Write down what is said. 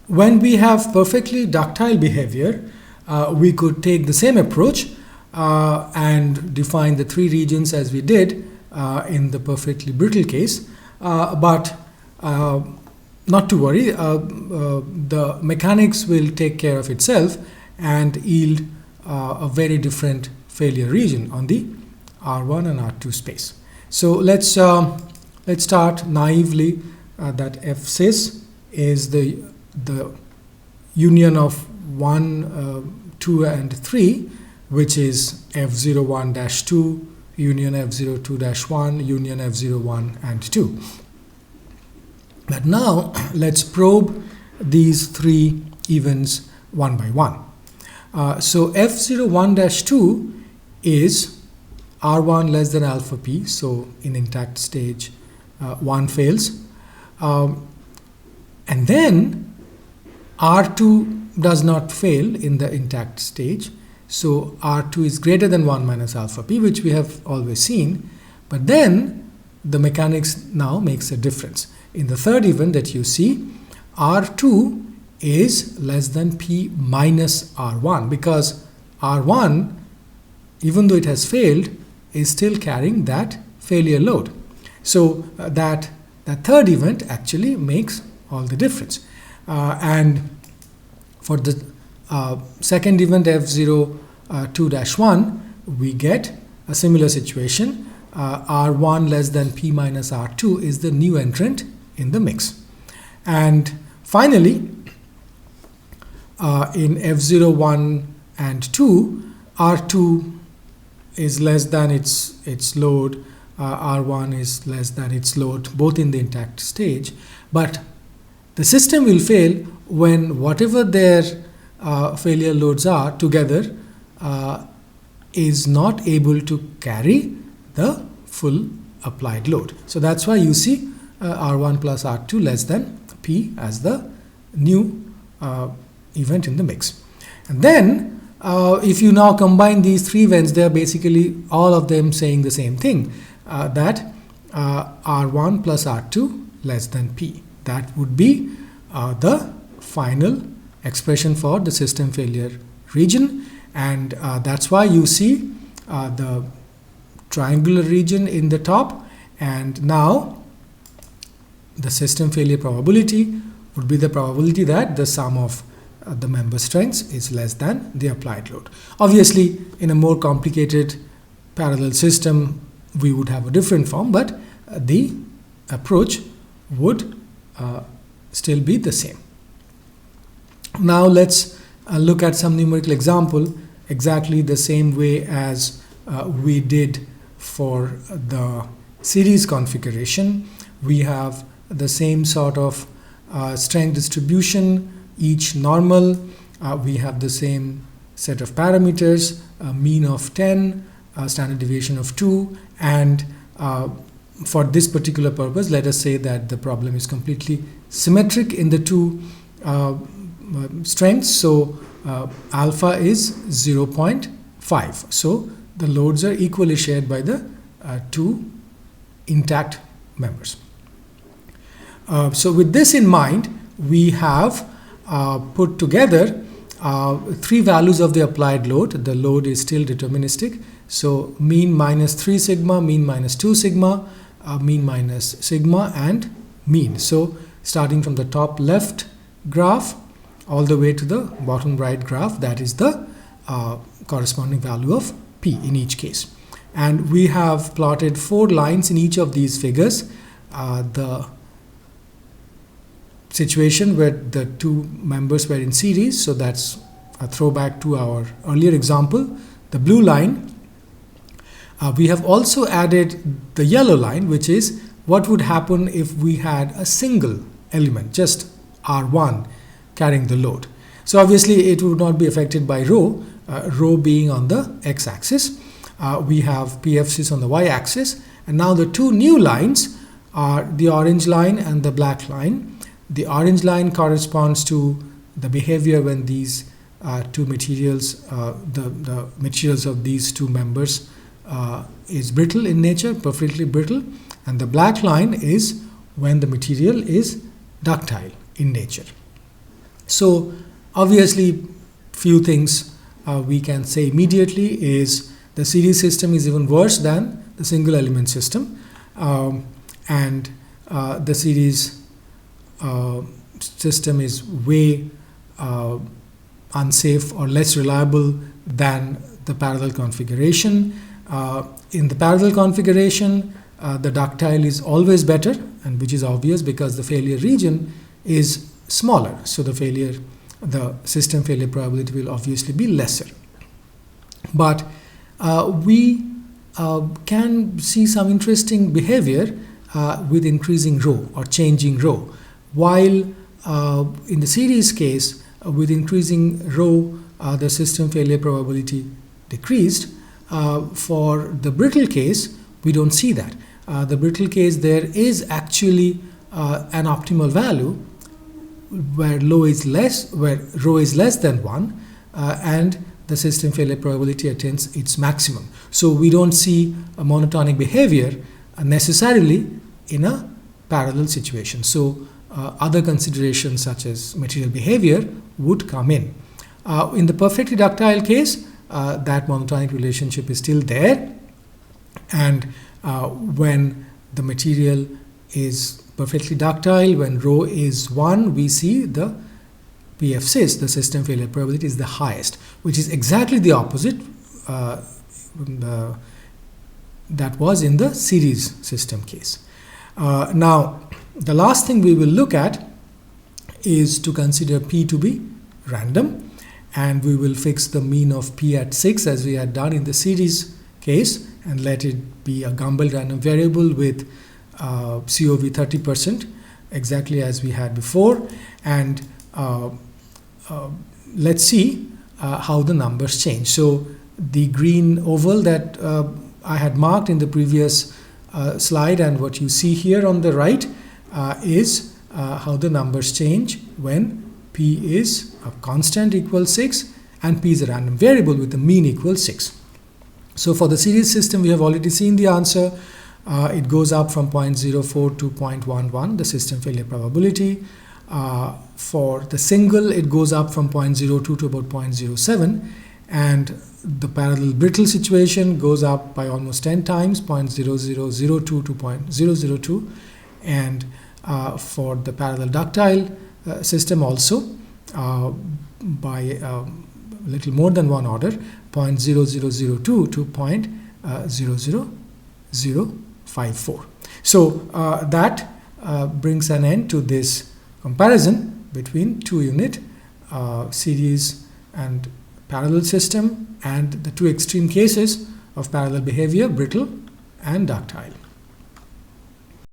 when we have perfectly ductile behavior, we could take the same approach and define the three regions as we did in the perfectly brittle case. But not to worry, the mechanics will take care of itself and yield a very different failure region on the R1 and R2 space. So let's start naively that F-sys is the union of 1, 2 and 3, which is F01-2 union F02-1 union F01 and 2. But now let's probe these three events one by one. So F01-2 is R1 less than alpha P, so in intact stage 1 fails. And then R2 does not fail in the intact stage, so R2 is greater than 1 minus alpha P, which we have always seen. But then the mechanics now makes a difference. In the third event that you see, R2 is less than P minus R1, because R1, even though it has failed, is still carrying that failure load. So that third event actually makes all the difference. And for the second event F02-1, we get a similar situation. R1 less than P minus R2 is the new entrant in the mix. And finally, in F01 and 2, R2 is less than its load, R1 is less than its load, both in the intact stage. But the system will fail when whatever their failure loads are together is not able to carry the full applied load. So that's why you see R1 plus R2 less than P as the new event in the mix. And then if you now combine these three events, they are basically all of them saying the same thing, that R1 plus R2 less than P. That would be the final expression for the system failure region, and that's why you see the triangular region in the top, and now the system failure probability would be the probability that the sum of the member strengths is less than the applied load. Obviously, in a more complicated parallel system, we would have a different form, but the approach would still be the same. Now let's look at some numerical example exactly the same way as we did for the series configuration. We have the same sort of strength distribution, each normal. We have the same set of parameters, a mean of 10, standard deviation of 2, and for this particular purpose, let us say that the problem is completely symmetric in the two strengths. So alpha is 0.5. So the loads are equally shared by the two intact members. So with this in mind, we have put together three values of the applied load. The load is still deterministic. So mean minus 3 sigma, mean minus 2 sigma, mean minus sigma, and mean. So starting from the top left graph all the way to the bottom right graph, that is the corresponding value of P in each case. And we have plotted 4 lines in each of these figures. The situation where the two members were in series, so that's a throwback to our earlier example. The blue line, we have also added the yellow line, which is what would happen if we had a single element, just R1 carrying the load. So obviously it would not be affected by rho, rho being on the x-axis. We have PFCs on the y-axis, and now the two new lines are the orange line and the black line. The orange line corresponds to the behavior when these two materials, the materials of these two members is brittle in nature, perfectly brittle, and the black line is when the material is ductile in nature. So obviously, few things we can say immediately is the series system is even worse than the single element system, and the series system is way unsafe or less reliable than the parallel configuration. In the parallel configuration, the ductile is always better, and which is obvious because the failure region is smaller, so the system failure probability will obviously be lesser. But we can see some interesting behavior with increasing rho or changing rho. While in the series case, with increasing rho, the system failure probability decreased. For the brittle case, we don't see that. The brittle case, there is actually an optimal value where rho is less than 1, and the system failure probability attains its maximum. So we don't see a monotonic behavior necessarily in a parallel situation. So other considerations such as material behavior would come in. In the perfectly ductile case, that monotonic relationship is still there, and when the material is perfectly ductile, when rho is 1, we see the PFSIS, the system failure probability, is the highest, which is exactly the opposite that was in the series system case. Now, the last thing we will look at is to consider P to be random, and we will fix the mean of P at 6 as we had done in the series case, and let it be a Gumbel random variable with COV 30%, exactly as we had before, and let's see how the numbers change. So the green oval that I had marked in the previous slide, and what you see here on the right is how the numbers change when P is a constant equals 6 and P is a random variable with the mean equals 6. So for the series system, we have already seen the answer. It goes up from 0.04 to 0.11, the system failure probability. For the single, it goes up from 0.02 to about 0.07, and the parallel brittle situation goes up by almost 10 times, 0.0002 to 0.002, and for the parallel ductile system also by a little more than one order, 0.0002 to 0.00054. So that brings an end to this comparison between two unit series and parallel system and the two extreme cases of parallel behavior, brittle and ductile.